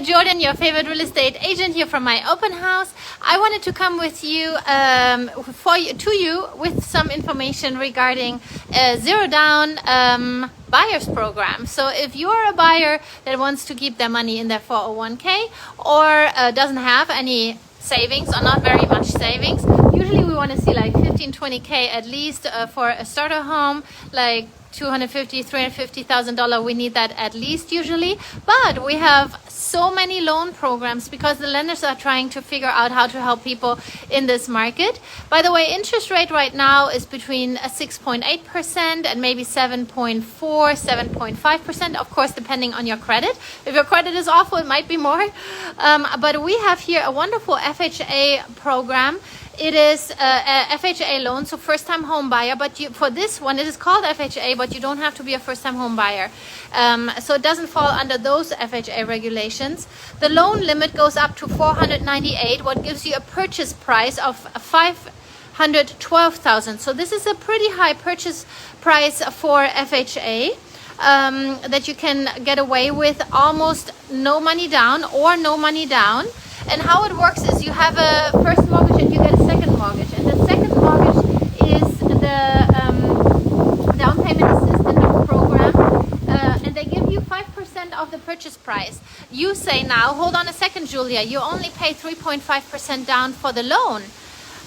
Jordan, your favorite real estate agent here from my open house. I wanted to come with you, to you with some information regarding zero down buyers program. So if you're a buyer that wants to keep their money in their 401k or doesn't have any savings or not very much savings, usually we want to see like 15-20k at least for a starter home, like $250,000-$350,000. We need that at least usually, but we have so many loan programs because the lenders are trying to figure out how to help people in this market. By the way, interest rate right now is between 6.8% and maybe 7.5%, of course, depending on your credit. If your credit is awful, it might be more. But we have here a wonderful FHA program. It is a FHA loan, so first-time home buyer. But for this one, it is called FHA, but you don't have to be a first-time home buyer. So it doesn't fall under those FHA regulations. The loan limit goes up to $498, what gives you a purchase price of $512,000. So this is a pretty high purchase price for FHA. That you can get away with almost no money down or no money down. And how it works is you have a first mortgage and you get a second mortgage. And the second mortgage is the down payment assistance program. And they give you 5% of the purchase price. You say now, hold on a second, Julia, you only pay 3.5% down for the loan.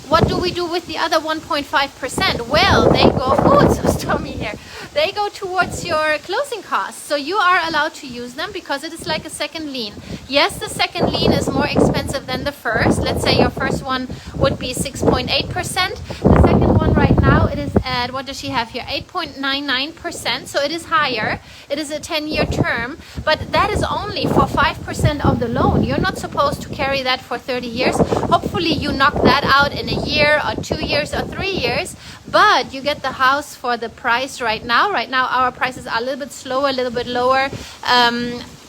What do we do with the other 1.5%? Well, they go, oh, it's so stormy here. They go towards your closing costs. So you are allowed to use them because it is like a second lien. Yes, the second lien is more expensive than the first. Let's say your first one would be 6.8%. The second one right now, it is at, what does she have here? 8.99%. So it is higher. It is a 10-year term. But that is only for 5% of the loan. You're not supposed to carry that for 30 years. Hopefully you knock that out in a year or 2 years or 3 years. But you get the house for the price right now. Right now our prices are a little bit slower, a little bit lower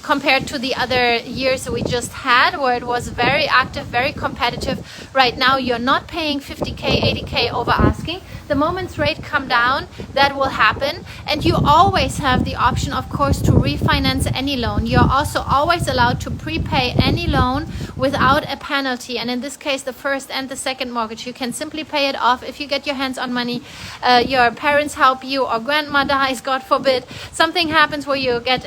compared to the other years we just had, where it was very active, very competitive. Right now you're not paying 50k, 80k over asking. The moment rates come down, that will happen. And you always have the option, of course, to refinance any loan. You're also always allowed to prepay any loan without a penalty. And in this case, the first and the second mortgage, you can simply pay it off if you get your hands on money. Your parents help you, or grandma dies, God forbid. Something happens where you get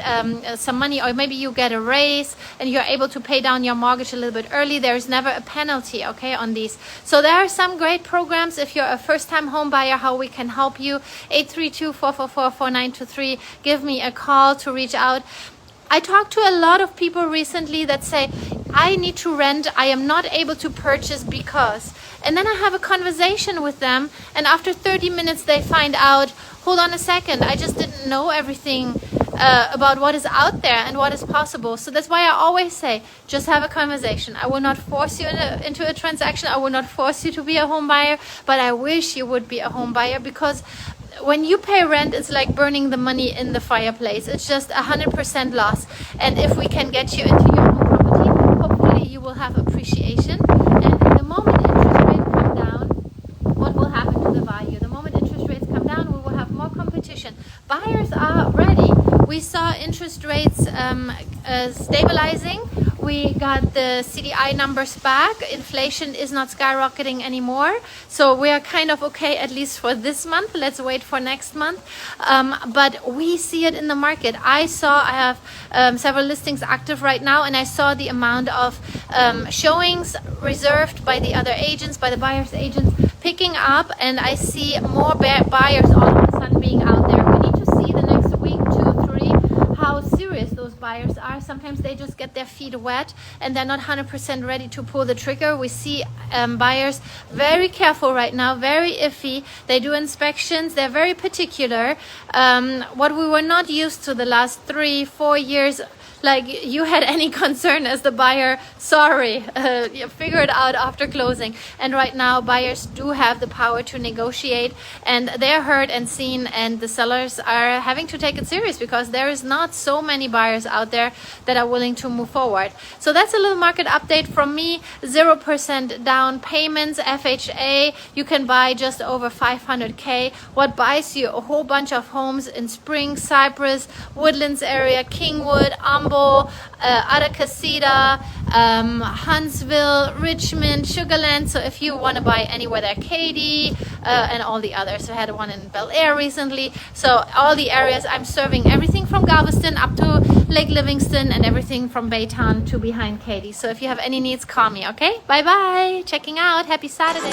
some money, or maybe you get a raise and you're able to pay down your mortgage a little bit early. There is never a penalty, okay, on these. So there are some great programs if you're a first-time home buyer, how we can help you. 832-444-4923. Give me a call to reach out. I talked to a lot of people recently that say, I need to rent, I am not able to purchase because. And then I have a conversation with them, and after 30 minutes they find out, hold on a second, I just didn't know everything about what is out there and what is possible. So that's why I always say, just have a conversation. I will not force you into a transaction. I will not force you to be a home buyer, but I wish you would be a home buyer, because when you pay rent, it's like burning the money in the fireplace. It's just 100% loss. And if we can get you into your own property, hopefully you will have appreciation. And the moment interest rates come down, what will happen to the value? The moment interest rates come down, we will have more competition. Buyers are ready. We saw interest rates stabilizing. We got the CDI numbers back. Inflation is not skyrocketing anymore. So we are kind of okay, at least for this month. Let's wait for next month. But we see it in the market. I have several listings active right now, and I saw the amount of showings reserved by the other agents, by the buyer's agents, picking up, and I see more buyers all of a sudden being out there. We need to see the next week, 2, 3, how serious those buyers are. Sometimes they just get their feet wet and they're not 100% ready to pull the trigger. We see buyers very careful right now, very iffy. They do inspections. They're very particular. What we were not used to the last 3-4 years, like you had any concern as the buyer, sorry, you figure it out after closing. And right now buyers do have the power to negotiate, and they're heard and seen, and the sellers are having to take it serious because there is not so many buyers out there that are willing to move forward. So that's a little market update from me. 0% down payments, FHA, you can buy just over 500k. What buys you a whole bunch of homes in Spring, Cypress, Woodlands area, Kingwood, Ambon, Cabo, Aracasita, Huntsville, Richmond, Sugarland. So if you want to buy anywhere there, Katy, and all the others. I had one in Bel Air recently. So all the areas, I'm serving everything from Galveston up to Lake Livingston and everything from Baytown to behind Katy. So if you have any needs, call me, okay? Bye bye. Checking out. Happy Saturday.